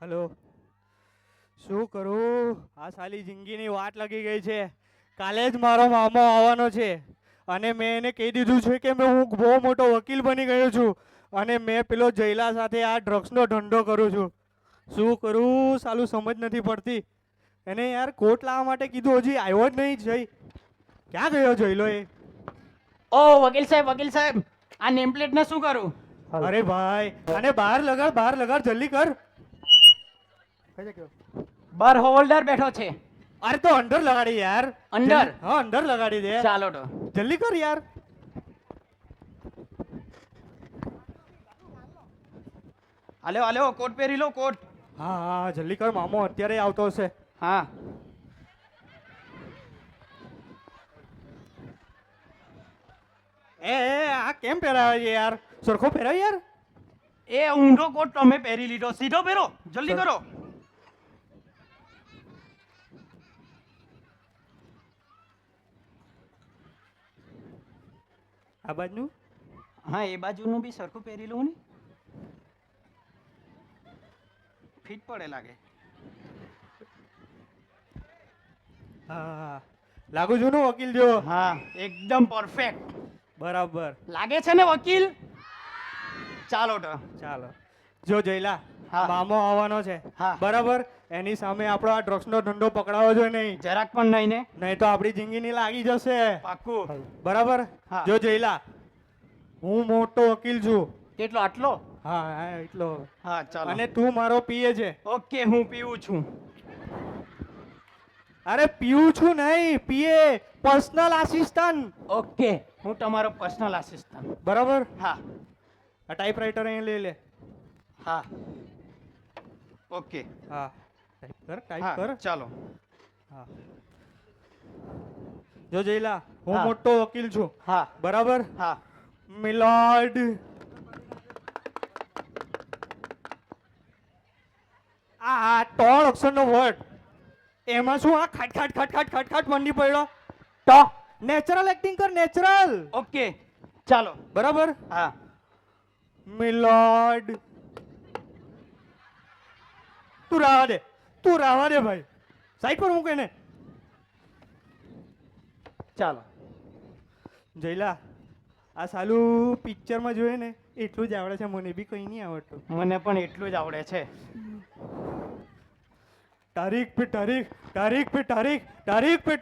Hello. શું કરું? આ સાલી જિંદગીની વાટ લાગી ગઈ છે. કાલે જ મારો મામો આવવાનો છે અને મેં એને કહી દીધું છે કે હું બહુ મોટો વકીલ બની ગયો છું અને મેં પેલો જયલા સાથે આ ડ્રગ્સનો ધંધો કરું છું. શું કરું? સાલું સમજ નથી પડતી. એને યાર કોર્ટ લાવવા માટે કીધું, હજી આવ્યો જ નહીં. જઈ ક્યાં ગયો જયલો એ? ઓ વકીલ સાહેબ આ નેમ પ્લેટ ને શું કરું? અરે ભાઈ, આને બહાર લગાડ જલ્દી કર. કઈ જગ્યો? બાર હોલ્ડર બેઠો છે. અરે તો અંડર લગાડી યાર. અંદર? હા, અંડર લગાડી દે. ચાલો તો જલ્દી કર યાર. હાલ્યો કોટ પહેરી લો કોટ. હા હા, જલ્દી કર, મામો અત્યારે આવતો હશે. હા આ કેમ પહેરાવે છે યાર? સરખો પહેરાવ યાર. એ ઊંધો કોટ તમે પહેરી લીધો, સીધો પહેરો, જલ્દી કરો. આ બાજુ હા એ બાજુનું બી સરખું પહેરી લઉં ને, ફિટ પડે લાગે. હા, લાગુ છું ને વકીલ જો? હા એકદમ પરફેક્ટ બરાબર. લાગે છે ને વકીલ? ચાલો તો ચાલો. જો જયલા, હા. મામો આવવાનો છે. હા. બરાબર. એની સામે આપણો આ ડ્રગ્સનો ધંધો પકડાવો જોઈએ નહીં. જરાક પણ નહીં ને? નહીં તો આપણી જિંદગીની લાગી જશે. પાક્કું. બરાબર. હા. જો જયલા, હું મોટો વકીલ છું. કેટલો? આટલો? હા હા, એટલો. હા ચાલો. અને તું મારો પીએ છે. ઓકે હું પીવું છું. અરે પીવું છું નહીં, પીએ, પર્સનલ આસિસ્ટન્ટ. ઓકે હું તમારો પર્સનલ આસિસ્ટન્ટ. બરાબર. હા આ ટાઈપરાઇટર અહીં લઈ લે. હા ઓકે. હા, ટાઈપ હા કર. ચાલો. હા. જો જયલા, હું હા. મોટો વકીલ છું. હા બરાબર. હા મિલોડ, આ 3 અક્ષરનો વર્ડ, એમાં શું આ ખટખટ મંડી પડ્યો? તો નેચરલ એક્ટિંગ કર, નેચરલ. ઓકે ચાલો. બરાબર. હા મિલોડ, તું રાવા દે ભાઈ. સાઈડ પર મૂકે ને. ચાલો. જયલા, આ સાલું પિક્ચરમાં જોઈએ ને એટલું જ આવડે છે, મને બી કઈ નહીં આવડતું. મને પણ એટલું જ આવડે છે. તારીખ પે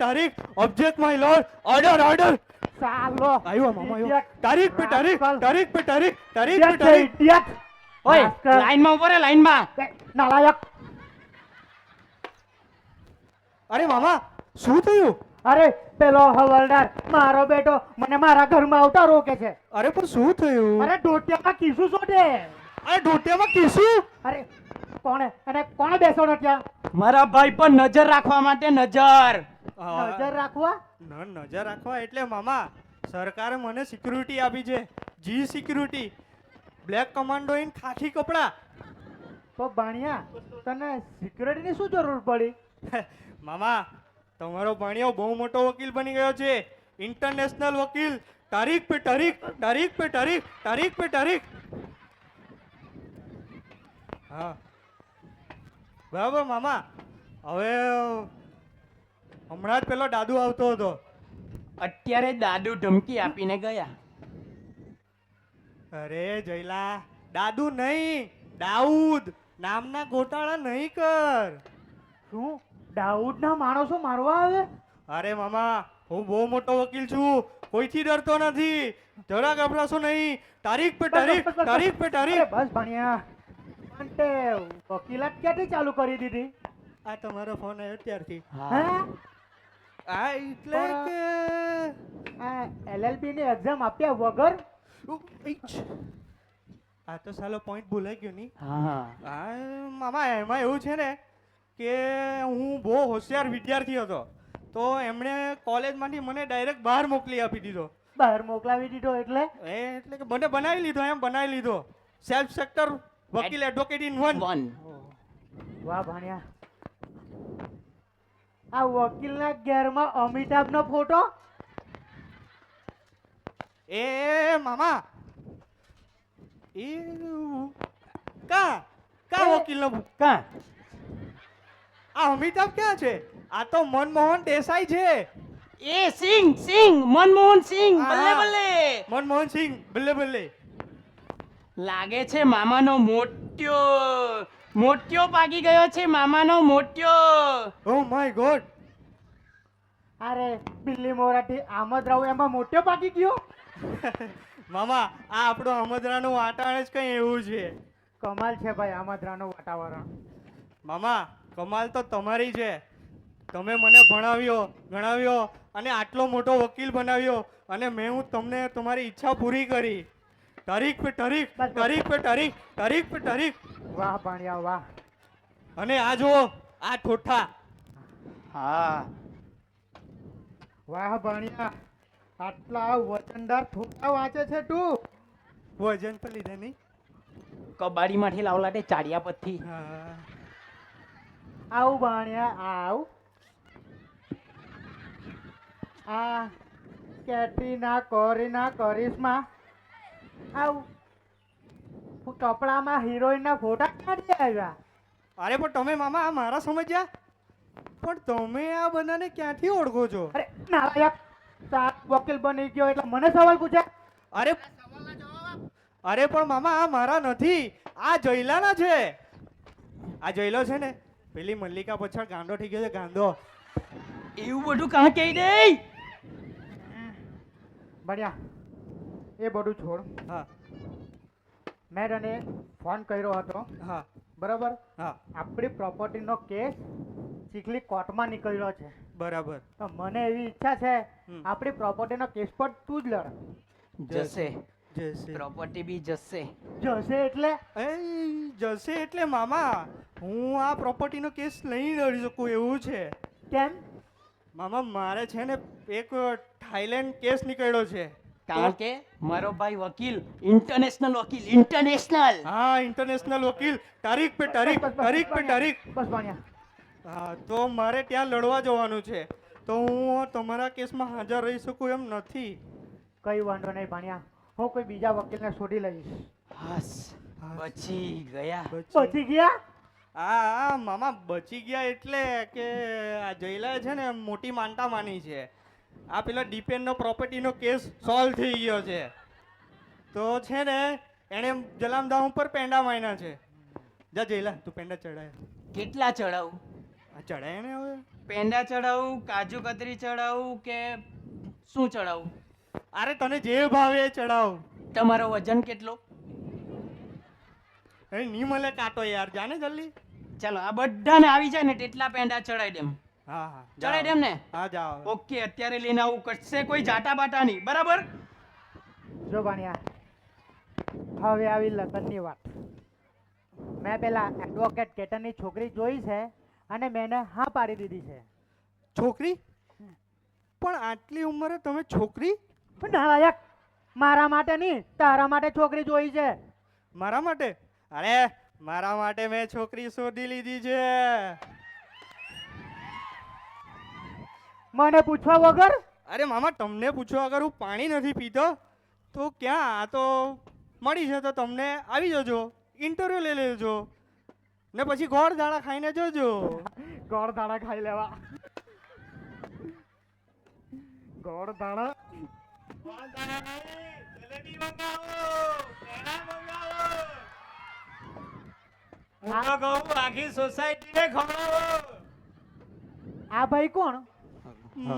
તારીખ, ઓબ્જેક્ટ માય લોર્ડ, ઓર્ડર. ચાલો આવ્યો મામા, આવ્યો. Idiot. તારીખ પે તારીખ. Idiot. ઓય Rascal. લાઈનમાં ઉભો રે, લાઈનમાં. નાલાયક. અરે મામા, શું થયું? અરે પેલો હવલદાર મારો બેટો મને મારા ઘરમાં આવતા રોકે છે. અરે પણ શું થયું? અરે ઢોટિયામાં કીસું શોધે. અરે ઢોટિયામાં કીશું? અરે કોણે બેસવાનો ત્યાં? મારા ભાઈ પર નજર રાખવા માટે નજર. નજર રાખવા? નજર રાખવા એટલે મામા, સરકારે મને સિક્યુરિટી આપી છે. જી સિક્યુરિટી, બ્લેક કમાન્ડો ઇન ખાખી કપડા. તો બાણિયા તને સિક્યુરિટીની શું જરૂર પડી? મામા, તમારો ભાણિયો બહુ મોટો વકીલ બની ગયો છે. ઇન્ટરનેશનલ વકીલ. તારીખ પે તારીખ. હા બરાબર મામા. હવે હમણાં જ પેલો દાદુ આવતો હતો. અત્યારે દાદુ ધમકી આપીને ગયા. અરે જયલા, દાદુ નહીં, દાઉદ નામના ગોટાળા નહીં કર. શું દાઉદના માણસો મારવા આવે? અરે મામા, હું બહુ મોટો વકીલ છું, કોઈથી ડરતો નથી. જરા ગભરાશો નહીં. તારીખ પે તારીખ. અરે બસ ભણ્યા. પણ તે વકીલાત ક્યાંથી ચાલુ કરી દીધી? આ તમારો ફોન આવ્યો ત્યારથી. હે? આ એટલે પણ- કે આ LLB ની એક્ઝામ આપ્યા વગર? આ તો સાલો પોઈન્ટ ભૂલાઈ ગયો નહીં. હા આ મામા, એમાં એવું છે ને કે હું બહુ હોશિયાર વિદ્યાર્થી હતો, તો એમણે કોલેજમાંથી મને ડાયરેક્ટ બહાર મોકલી આપી દીધો. બહાર મોકલાવી દીધો એટલે? એટલે કે મને બનાવી લીધો સેલ્ફ સેક્ટર વકીલ, એડવોકેટ ઇન વન. વાહ ભાણ્યા. આ વકીલના ઘેરમાં અમિતાભનો ફોટો? એ મામા, એ કા વકીલનો કાં આ અમિતાભ ક્યાં છે? આ તો મનમોહન દેસાઈ છે. એ સિંગ મનમોહન સિંગ હા. બલ્લે બલ્લે મનમોહન સિંહ બલ્લે બલ્લે. લાગે છે મામાનો મોટ્યો પાકી ગયો છે મામાનો મોટ્યો. Oh my God. અરે બિલ્લી મોરાથી આમદરાવ એમાં મોટો પાકી ગયો. મામા આ આપણું અમદરાનું વાતાવરણ જ કઈ એવું છે. કમાલ છે ભાઈ આમદરાનું વાતાવરણ. મામા કમાલ તો તમારી છે. તમે મને ભણાવ્યો અને આટલો મોટો વકીલ બનાવ્યો અને હું તમને તમારી ઈચ્છા પૂરી કરી. તારીખ પે તારીખ તારીખ પે તારીખ તારીખ પે તારીખ. વાહ ભાણિયા વાહ. અને આ જુઓ આ ઠોઠા. હા વાહ ભાણિયા, આટલા વજનદાર ઠોકા વાંચે છે તું. વજન તો લીધે નહીં. કબાડીમાંથી લાવલા તે ચાડિયા પરથી. હા. આવ ભાણિયા આવ. આ કેટરીના કોરીના કરિશ્મા આવ કપડામાં હિરોઈનના ફોટા કાઢી આવ્યા. અરે પણ તમે મામા આ મારા સમજ્યા? પણ તમે આ બધાને ક્યાંથી ઓળખો છો? અરે નાલાયક, સાત વકીલ બની ગયો એટલે મને સવાલ પૂછે? અરે અરે પણ મામા આ મારા નથી, આ જયલાના છે. આ જયલો છે ને, પેલી મલ્લિકા પાછળ ગાંડો થઈ ગયો છે, ગાંડો. એવું બધું કાં કહી દે? બન્યા એ બધું છોડ. હા મેં તને ફોન કર્યો હતો હા બરાબર. હા આપણી પ્રોપર્ટીનો કેસ ચીખલી કોર્ટમાં નીકળ્યો છે. બરાબર. તો મને એવી ઈચ્છા છે હમ. આપણી પ્રોપર્ટીનો કેસ પર તું જ લડ. જશે જશે પ્રોપર્ટી બી જશે. જશે એટલે એ જશે એટલે મામા હું આ પ્રોપર્ટીનો કેસ નહીં લડી શકું એવું છે. કેમ? મામા મારે છે ને એક થાઈલેન્ડ કેસ નીકળ્યો છે. કારણ કે મારો ભાઈ વકીલ ઇન્ટરનેશનલ. હા ઇન્ટરનેશનલ વકીલ. તારીખ પે તારીખ તારીખ પે તારીખ. બસ ભણ્યા. હા તો મારે ત્યાં લડવા જવાનું છે, તો હું તમારા કેસમાં હાજર રહી શકું એમ નથી. કઈ વાંધો નહીં ભણ્યા, હું કોઈ બીજા વકીલને શોધી લઈશ. હસ બચી ગયા. પહોંચી ગયા? હા મામા બચી ગયા એટલે કે આ જયલા છે ને મોટી માનતા માની છે. આ પેલા ડિપેન્ડનો પ્રોપર્ટીનો કેસ સોલ્વ થઈ ગયો છે. તો છે ને એણે જલામધામ ઉપર પેંડા માન્યા છે. જા જયલા તું પેંડા ચડાય. કેટલા ચડાવું? આ ચડાય ને હવે. પેંડા ચડાવું, કાજુ કતરી ચડાવું કે શું ચડાવું? અરે તને જે ભાવે એ ચડાવ. તમારો વજન કેટલો? એ નહીં મળે કાંટો યાર, જાને જલ્દી. ચાલો આ બધાને આવી જાય ને તેટલા પેંડા ચડાઈ દેમ. હા હા ચડાઈ દેમ ને? હા જાઓ. ઓકે અત્યારે લઈને આવું, કશે કોઈ જાટા બાટા નહીં, બરાબર? જો ભણ્યા, હવે આવી લગ્નની વાત. મેં પેલા એડવોકેટ કેટનની છોકરી જોઈ છે અને મેં એને હા પાડી દીધી છે. છોકરી? પણ આટલી ઉંમરે તમે છોકરી? પણ નાલાયક, મારા માટે નહીં તારા માટે છોકરી જોઈ છે. મારા માટે? અરે મારા માટે મેં છોકરી શોધી લીધી છે. મને પૂછવા વગર? અરે મામા તમને પૂછો, અગર હું પાણી નથી પીતો તો ક્યાં? આ તો મળી છે તો તમને આવી જજો, ઇન્ટરવ્યુ લઈ લેજો ને પછી ગોળ દાડા ખાઈને જોજો. ગોળ દાણા ખાઈ લેવા. ગોળ દાણા આખી સોસાયટીને ખવડાવો. આ ભાઈ કોણ?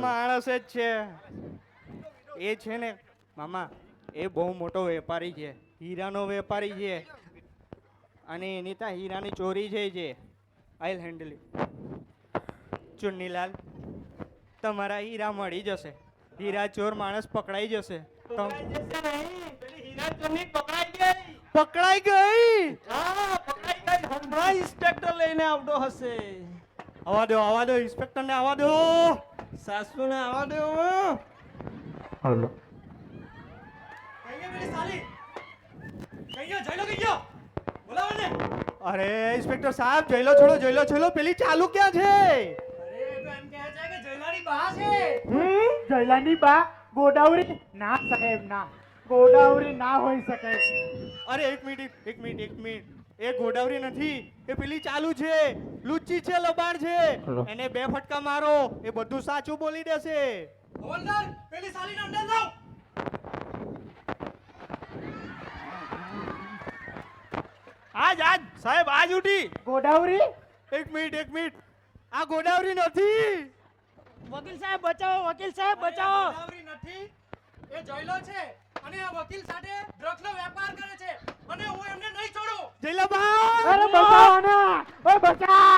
માણસ જ છે એ. છે ને મામા એ બહુ મોટો વેપારી છે, હીરાનો વેપારી છે, અને એની ત્યાં હીરાની ચોરી થઈ છે. આઈ હેન્ડલ ઇટ. ચુન્નીલાલ તમારા હીરા મળી જશે. હીરા ચોર માણસ પકડાઈ જશે. પકડાઈ ગઈ? હમણાં ઇન્સ્પેક્ટર લઈને આવતો હશે. આવા દો ઇન્સ્પેક્ટર ને આવા દો. સાસુને આવવા દો. હલો. અરે ઇન્સ્પેક્ટર સાહેબ જયલો છોડો પેલી ચાલુ ક્યાં છે? જયલાની બા ગોડાવરી? ના સાહેબ ના, ગોડાવરી ના હોઈ શકે. અરે એક મિનિટ એ ગોડાવરી નથી, એ પેલી ચાલુ છે, લુચ્ચી છે, લબાણ છે. એને 2 ફટકા મારો, એ બધું સાચું બોલી દેશે. હવલદાર પેલી સાલીને અંદર લાવ. આજ સાહેબ આજ ઉઠી. ગોડાવરી? એક મિનિટ, આ ગોડાવરી નથી. વકીલ સાહેબ બચાવો, વકીલ સાહેબ બચાવો. ગોદાવરી નથી, એ જયલો છે અને આ વકીલ સાથે ડ્રગ્સનો વેપાર કરે છે અને હું એમને નહીં છોડું. જયલાભાઈ અરે બચાવો ને! ઓય બચાવ!